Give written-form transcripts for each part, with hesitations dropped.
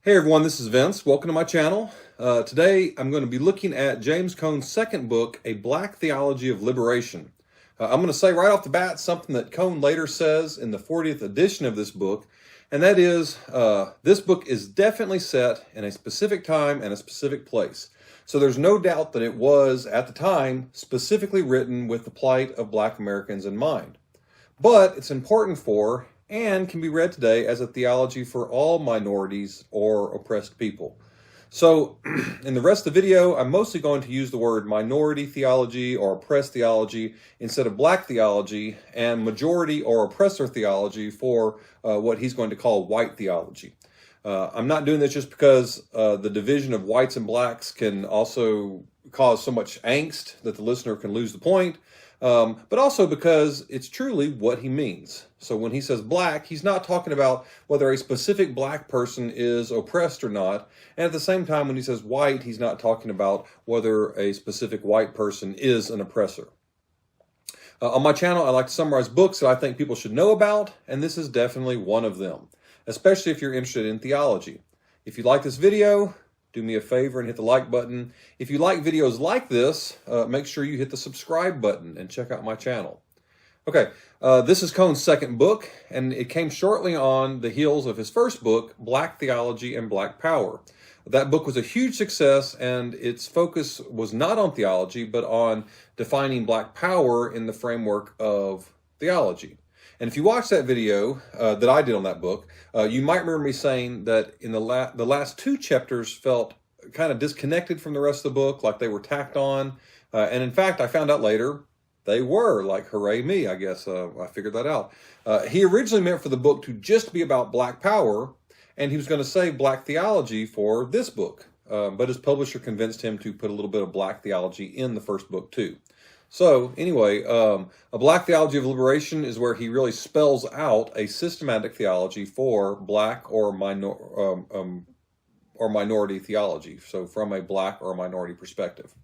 Hey everyone, this is Vince. Welcome to my channel. Today I'm going to be looking at James Cone's second book, A Black Theology of Liberation. I'm going to say right off the bat something that Cone later says in the 40th edition of this book, and that is this book is definitely set in a specific time and a specific place. So there's no doubt that it was, at the time, specifically written with the plight of Black Americans in mind. But it's important for and can be read today as a theology for all minorities or oppressed people. So in the rest of the video, I'm mostly going to use the word minority theology or oppressed theology instead of black theology, and majority or oppressor theology for what he's going to call white theology. I'm not doing this just because the division of whites and blacks can also cause so much angst that the listener can lose the point. But also because it's truly what he means. So when he says black, he's not talking about whether a specific black person is oppressed or not. And at the same time, when he says white, he's not talking about whether a specific white person is an oppressor. On my channel, I like to summarize books that I think people should know about, and this is definitely one of them, especially if you're interested in theology. If you like this video, do me a favor and hit the like button. If you like videos like this, make sure you hit the subscribe button and check out my channel. Okay, this is Cone's second book, and it came shortly on the heels of his first book, Black Theology and Black Power. That book was a huge success, and its focus was not on theology, but on defining black power in the framework of theology. And if you watch that video that I did on that book, you might remember me saying that in the last two chapters felt kind of disconnected from the rest of the book, like they were tacked on. And in fact, I found out later they were, like, hooray me, I guess. I figured that out. He originally meant for the book to just be about black power, and he was going to say black theology for this book. But his publisher convinced him to put a little bit of black theology in the first book too. So anyway, A Black Theology of Liberation is where he really spells out a systematic theology for black or minority theology. So from a black or minority perspective.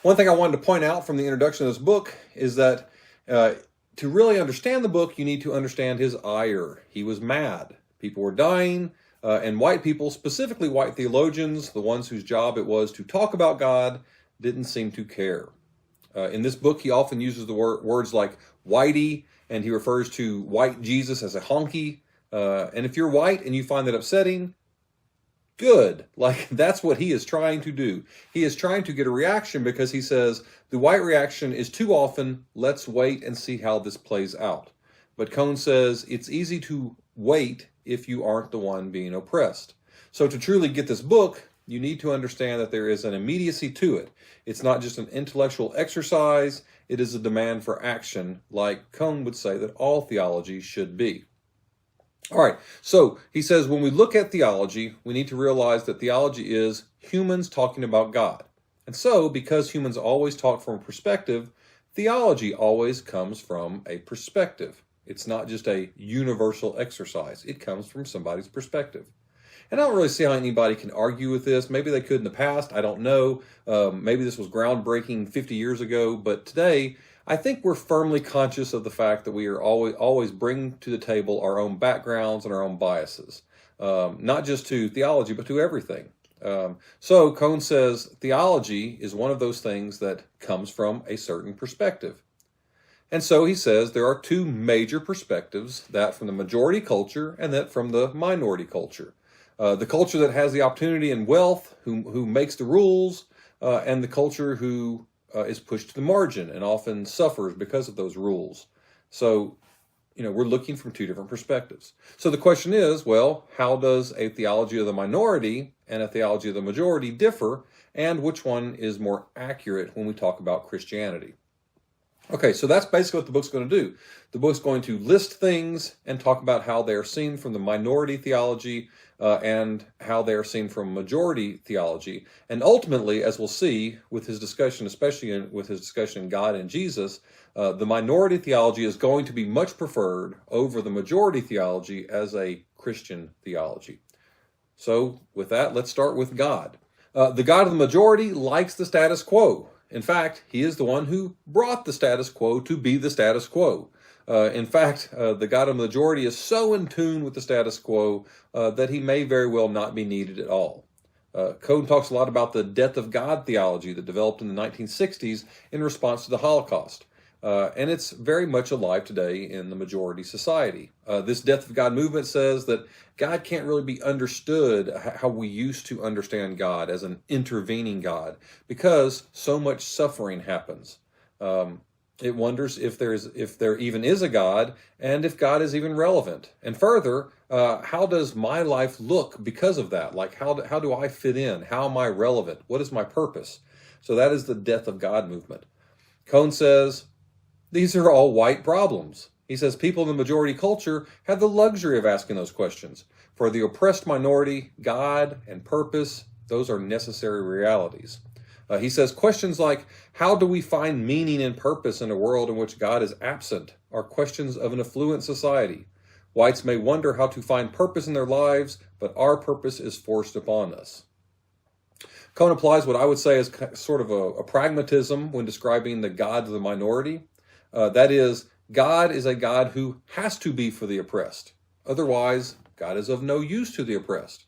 One thing I wanted to point out from the introduction of this book is that to really understand the book, you need to understand his ire. He was mad. People were dying, and white people, specifically white theologians, the ones whose job it was to talk about God, didn't seem to care. In this book, he often uses the words like whitey, and he refers to white Jesus as a honky. And if you're white and you find that upsetting, good. Like, that's what he is trying to do. He is trying to get a reaction because he says, the white reaction is too often, let's wait and see how this plays out. But Cone says, it's easy to wait if you aren't the one being oppressed. So to truly get this book, you need to understand that there is an immediacy to it. It's not just an intellectual exercise, it is a demand for action, like Cone would say that all theology should be. All right, so he says when we look at theology, we need to realize that theology is humans talking about God. And so, because humans always talk from a perspective, theology always comes from a perspective. It's not just a universal exercise. It comes from somebody's perspective. And I don't really see how anybody can argue with this. Maybe they could in the past. I don't know. Maybe this was groundbreaking 50 years ago. But today, I think we're firmly conscious of the fact that we are always bring to the table our own backgrounds and our own biases. Not just to theology, but to everything. So Cone says theology is one of those things that comes from a certain perspective. And so he says there are two major perspectives, that from the majority culture and that from the minority culture. The culture that has the opportunity and wealth, who makes the rules, and the culture who is pushed to the margin and often suffers because of those rules. So, we're looking from two different perspectives. So the question is, well, how does a theology of the minority and a theology of the majority differ, and which one is more accurate when we talk about Christianity? Okay, so that's basically what the book's going to do. The book's going to list things and talk about how they are seen from the minority theology and how they are seen from majority theology. And ultimately, as we'll see with his discussion, especially with his discussion in God and Jesus, the minority theology is going to be much preferred over the majority theology as a Christian theology. So with that, let's start with God. The God of the majority likes the status quo. In fact, he is the one who brought the status quo to be the status quo. In fact, the God of the majority is so in tune with the status quo that he may very well not be needed at all. Cone talks a lot about the death of God theology that developed in the 1960s in response to the Holocaust. And it's very much alive today in the majority society. This death of God movement says that God can't really be understood how we used to understand God as an intervening God because so much suffering happens. It wonders if there even is a God and if God is even relevant. And further, how does my life look because of that? Like, how do I fit in? How am I relevant? What is my purpose? So that is the death of God movement. Cone says, these are all white problems. He says people in the majority culture have the luxury of asking those questions. For the oppressed minority, God and purpose, those are necessary realities. He says questions like, how do we find meaning and purpose in a world in which God is absent, are questions of an affluent society. Whites may wonder how to find purpose in their lives, but our purpose is forced upon us. Cone applies what I would say is sort of a pragmatism when describing the God of the minority. That is, God is a God who has to be for the oppressed. Otherwise, God is of no use to the oppressed.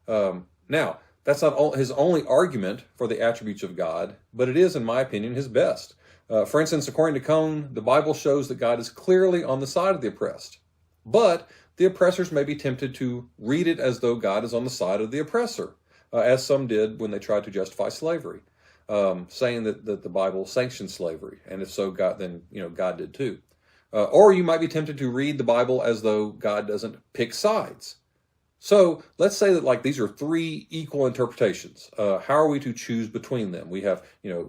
Now, that's not his only argument for the attributes of God, but it is, in my opinion, his best. For instance, according to Cone, the Bible shows that God is clearly on the side of the oppressed. But the oppressors may be tempted to read it as though God is on the side of the oppressor, as some did when they tried to justify slavery, saying that the Bible sanctions slavery, and if so, God did too. Or you might be tempted to read the Bible as though God doesn't pick sides. So let's say that like these are three equal interpretations. How are we to choose between them? We have,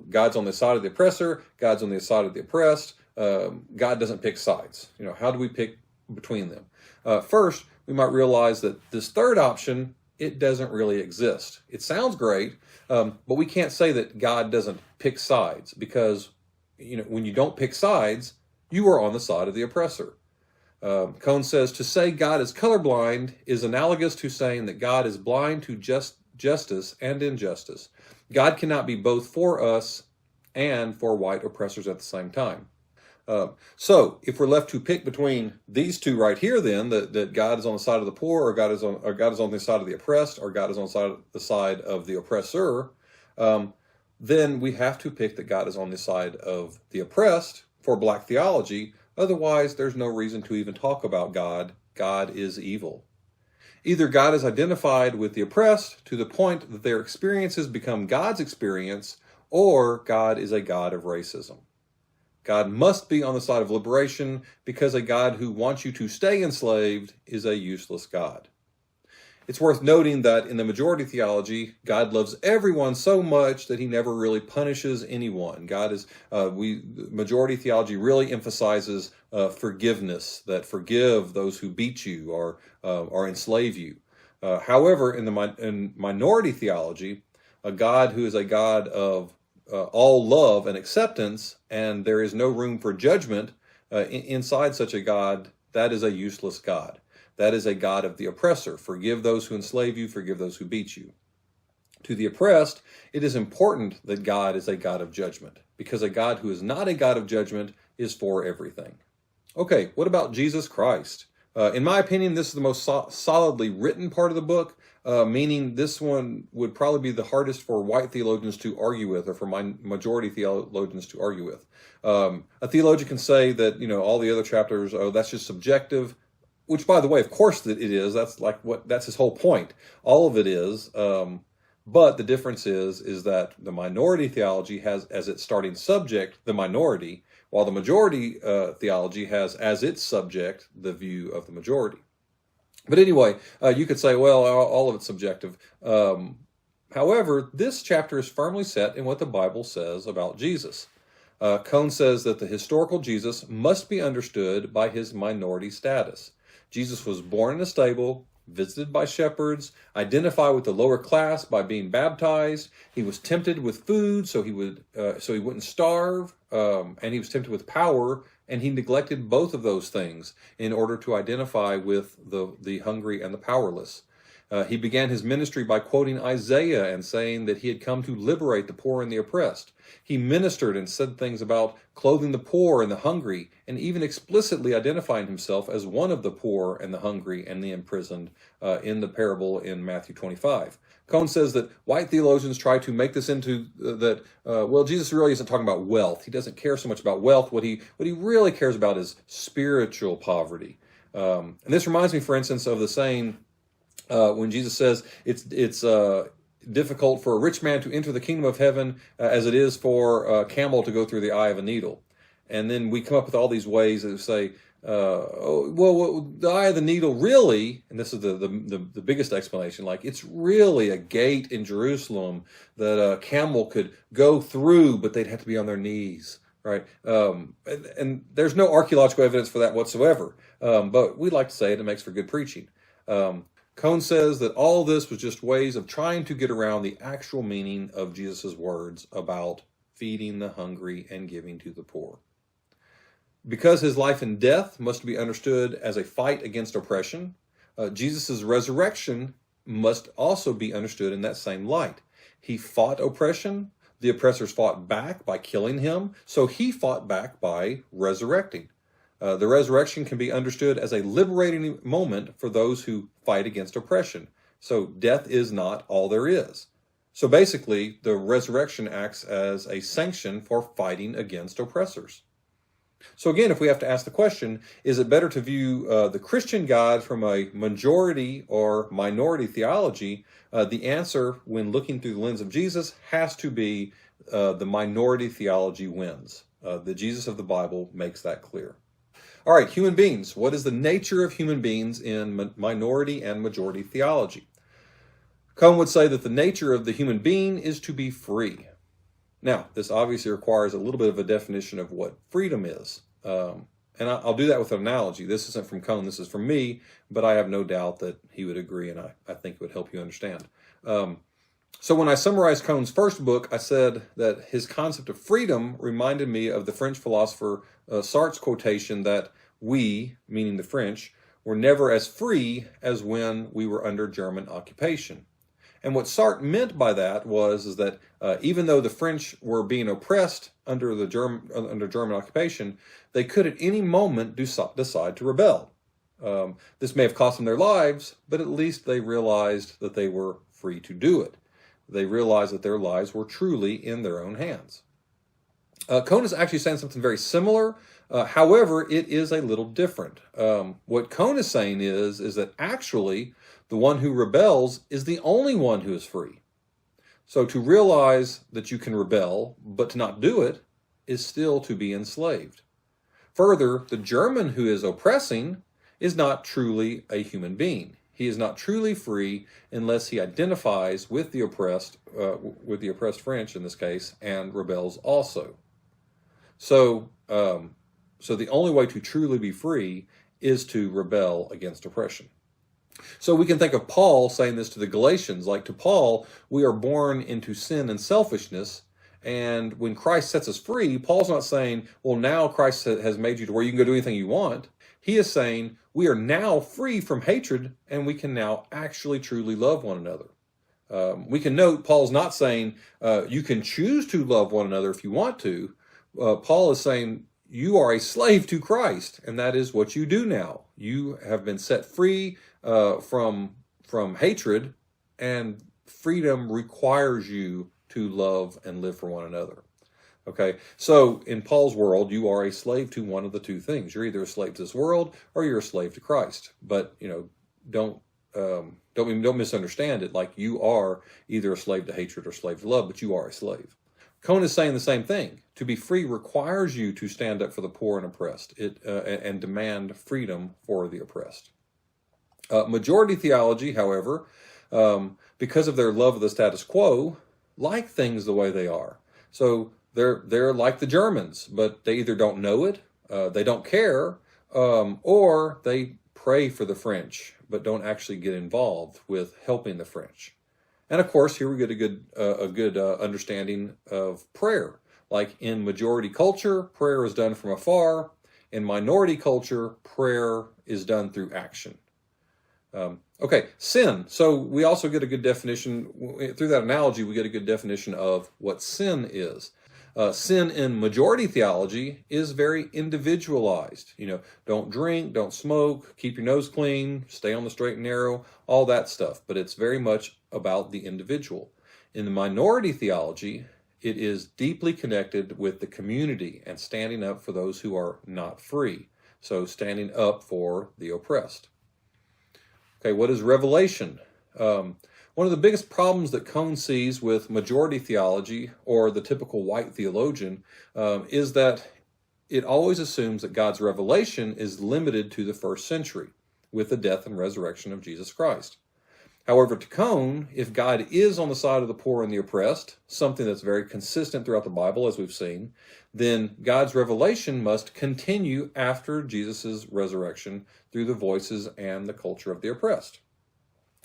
God's on the side of the oppressor, God's on the side of the oppressed. God doesn't pick sides. How do we pick between them? First, we might realize that this third option, it doesn't really exist. It sounds great, but we can't say that God doesn't pick sides because, when you don't pick sides, you are on the side of the oppressor. Cone says, to say God is colorblind is analogous to saying that God is blind to justice and injustice. God cannot be both for us and for white oppressors at the same time. So if we're left to pick between these two right here, then that God is on the side of the poor, or God is on the side of the oppressed, or God is on the side of the oppressor, then we have to pick that God is on the side of the oppressed for Black theology. Otherwise, there's no reason to even talk about God. God is evil. Either God is identified with the oppressed to the point that their experiences become God's experience, or God is a God of racism. God must be on the side of liberation because a God who wants you to stay enslaved is a useless God. It's worth noting that in the majority theology, God loves everyone so much that he never really punishes anyone. Majority theology really emphasizes forgiveness, that forgive those who beat you or enslave you. However, in minority theology, a God who is a God of all love and acceptance, and there is no room for judgment inside such a God, that is a useless God. That is a God of the oppressor. Forgive those who enslave you, forgive those who beat you. To the oppressed, it is important that God is a God of judgment, because a God who is not a God of judgment is for everything. Okay, what about Jesus Christ? In my opinion, this is the most solidly written part of the book, meaning this one would probably be the hardest for white theologians to argue with, or for majority theologians to argue with. A theologian can say that, all the other chapters, that's just subjective. Which, by the way, of course that it is. That's his whole point. All of it is. But the difference is that the minority theology has as its starting subject the minority, while the majority theology has as its subject the view of the majority. But anyway, you could say, well, all of it's subjective. However, this chapter is firmly set in what the Bible says about Jesus. Cone says that the historical Jesus must be understood by his minority status. Jesus was born in a stable, visited by shepherds, identified with the lower class by being baptized. He was tempted with food so he wouldn't starve, and he was tempted with power, and he neglected both of those things in order to identify with the hungry and the powerless. He began his ministry by quoting Isaiah and saying that he had come to liberate the poor and the oppressed. He ministered and said things about clothing the poor and the hungry, and even explicitly identifying himself as one of the poor and the hungry and the imprisoned in the parable in Matthew 25. Cone says that white theologians try to make this into well, Jesus really isn't talking about wealth. He doesn't care so much about wealth. What he really cares about is spiritual poverty. And this reminds me, for instance, of the saying when Jesus says it's difficult for a rich man to enter the kingdom of heaven as it is for a camel to go through the eye of a needle. And then we come up with all these ways that say, the eye of the needle really, and this is the biggest explanation, like it's really a gate in Jerusalem that a camel could go through, but they'd have to be on their knees, right? And there's no archaeological evidence for that whatsoever, but we like to say it makes for good preaching. Cone says that all this was just ways of trying to get around the actual meaning of Jesus' words about feeding the hungry and giving to the poor. Because his life and death must be understood as a fight against oppression, Jesus' resurrection must also be understood in that same light. He fought oppression. The oppressors fought back by killing him, so he fought back by resurrecting. The resurrection can be understood as a liberating moment for those who fight against oppression. So death is not all there is. So basically, the resurrection acts as a sanction for fighting against oppressors. So again, if we have to ask the question, is it better to view the Christian God from a majority or minority theology? The answer, when looking through the lens of Jesus, has to be the minority theology wins. The Jesus of the Bible makes that clear. All right, human beings. What is the nature of human beings in minority and majority theology? Cone would say that the nature of the human being is to be free. Now, this obviously requires a little bit of a definition of what freedom is. And I'll do that with an analogy. This isn't from Cone, this is from me, but I have no doubt that he would agree, and I think it would help you understand. So when I summarized Cone's first book, I said that his concept of freedom reminded me of the French philosopher Sartre's quotation that we, meaning the French, were never as free as when we were under German occupation. And what Sartre meant by that was that even though the French were being oppressed under German occupation, they could at any moment decide to rebel. This may have cost them their lives, but at least they realized that they were free to do it. They realized that their lives were truly in their own hands. Cone is actually saying something very similar. However, it is a little different. What Cone is saying is that actually the one who rebels is the only one who is free. So to realize that you can rebel, but to not do it, is still to be enslaved. Further, the German who is oppressing is not truly a human being. He is not truly free unless he identifies with the oppressed French in this case, and rebels also. So the only way to truly be free is to rebel against oppression. So we can think of Paul saying this to the Galatians, like to Paul, we are born into sin and selfishness, and when Christ sets us free, Paul's not saying, well, now Christ has made you to where you can go do anything you want. He is saying, we are now free from hatred, and we can now actually truly love one another. We can note Paul's not saying you can choose to love one another if you want to. Paul is saying you are a slave to Christ, and that is what you do now. You have been set free from hatred, and freedom requires you to love and live for one another. Okay, so in Paul's world, you are a slave to one of the two things. You're either a slave to this world or you're a slave to Christ. But don't misunderstand it. Like you are either a slave to hatred or slave to love, but you are a slave. Cone is saying the same thing. To be free requires you to stand up for the poor and oppressed, and demand freedom for the oppressed. Majority theology, however, because of their love of the status quo, like things the way they are. So they're like the Germans, but they either don't know it, they don't care, or they pray for the French, but don't actually get involved with helping the French. And of course, here we get a good understanding of prayer. Like in majority culture, prayer is done from afar. In minority culture, prayer is done through action. Okay, sin. So we also get a good definition, through that analogy, we get a good definition of what sin is. Sin in majority theology is very individualized. Don't drink, don't smoke, keep your nose clean, stay on the straight and narrow, all that stuff. But it's very much about the individual. In the minority theology, it is deeply connected with the community and standing up for those who are not free. So standing up for the oppressed. Okay, what is revelation? One of the biggest problems that Cone sees with majority theology, or the typical white theologian, is that it always assumes that God's revelation is limited to the first century, with the death and resurrection of Jesus Christ. However, to Cone, if God is on the side of the poor and the oppressed, something that's very consistent throughout the Bible, as we've seen, then God's revelation must continue after Jesus' resurrection through the voices and the culture of the oppressed.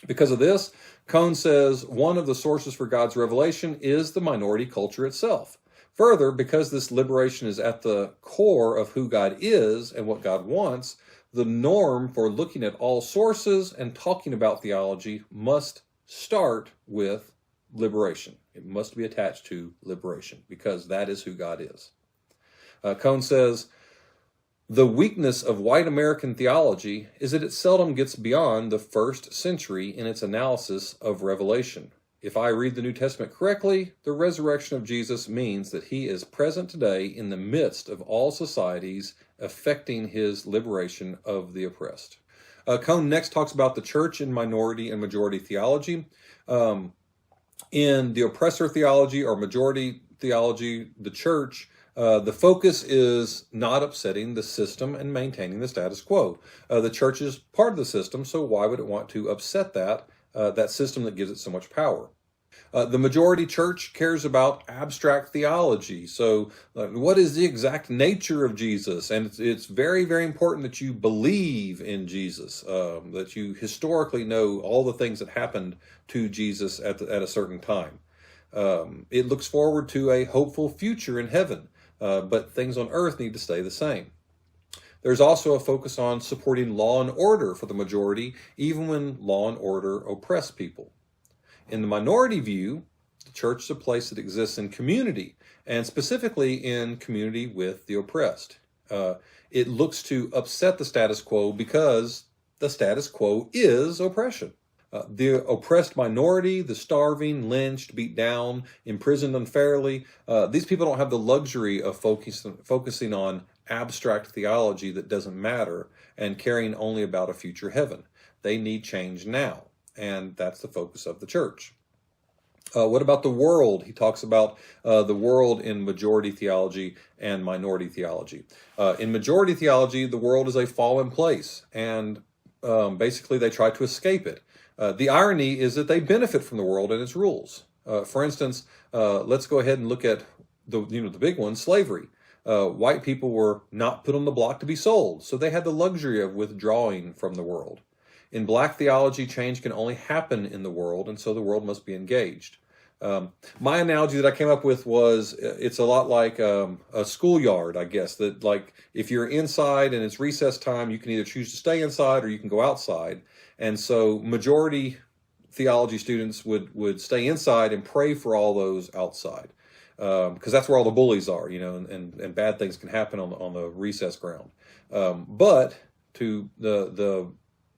Because of this, Cone says one of the sources for God's revelation is the minority culture itself. Further, because this liberation is at the core of who God is and what God wants, the norm for looking at all sources and talking about theology must start with liberation. It must be attached to liberation, because that is who God is. Cone says, the weakness of white American theology is that it seldom gets beyond the first century in its analysis of revelation. If I read the New Testament correctly, the resurrection of Jesus means that he is present today in the midst of all societies, affecting his liberation of the oppressed. Cone next talks about the church in minority and majority theology. In the oppressor theology or majority theology, the church, the focus is not upsetting the system and maintaining the status quo. The church is part of the system, so why would it want to upset that system that gives it so much power? The majority church cares about abstract theology. So what is the exact nature of Jesus? And it's very, very important that you believe in Jesus, that you historically know all the things that happened to Jesus at a certain time. It looks forward to a hopeful future in heaven, but things on earth need to stay the same. There's also a focus on supporting law and order for the majority, even when law and order oppress people. In the minority view, the church is a place that exists in community, and specifically in community with the oppressed. It looks to upset the status quo because the status quo is oppression. The oppressed minority, the starving, lynched, beat down, imprisoned unfairly, these people don't have the luxury of focusing on abstract theology that doesn't matter and caring only about a future heaven. They need change now, and that's the focus of the church. What about the world? He talks about the world in majority theology and minority theology. In majority theology, the world is a fallen place, and basically they try to escape it. The irony is that they benefit from the world and its rules. For instance, let's go ahead and look at the big one, slavery. White people were not put on the block to be sold, so they had the luxury of withdrawing from the world. In Black theology, change can only happen in the world, and so the world must be engaged. My analogy that I came up with was, it's a lot like a schoolyard, I guess, that like if you're inside and it's recess time, you can either choose to stay inside or you can go outside. And so majority theology students would stay inside and pray for all those outside, because that's where all the bullies are, and bad things can happen on the recess ground. But to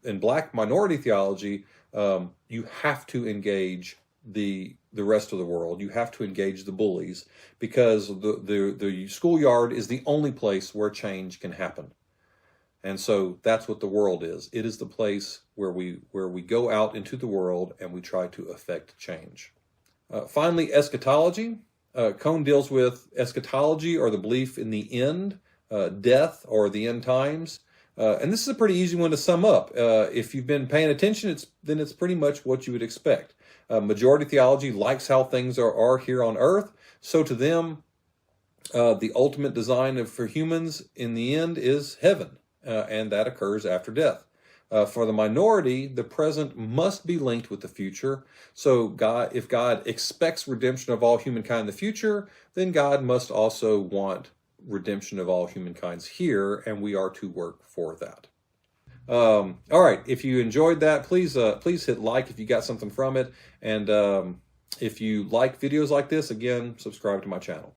in Black minority theology, you have to engage the rest of the world. You have to engage the bullies, because the schoolyard is the only place where change can happen. And so that's what the world is. It is the place where we go out into the world and we try to affect change. Finally, eschatology. Cone deals with eschatology, or the belief in the end, death, or the end times. And this is a pretty easy one to sum up. If you've been paying attention, then it's pretty much what you would expect. Majority theology likes how things are here on earth. So to them, the ultimate design for humans in the end is heaven, and that occurs after death. For the minority, the present must be linked with the future. So if God expects redemption of all humankind in the future, then God must also want redemption of all humankinds here, and we are to work for that. All right, if you enjoyed that, please hit like if you got something from it, and if you like videos like this, again, subscribe to my channel.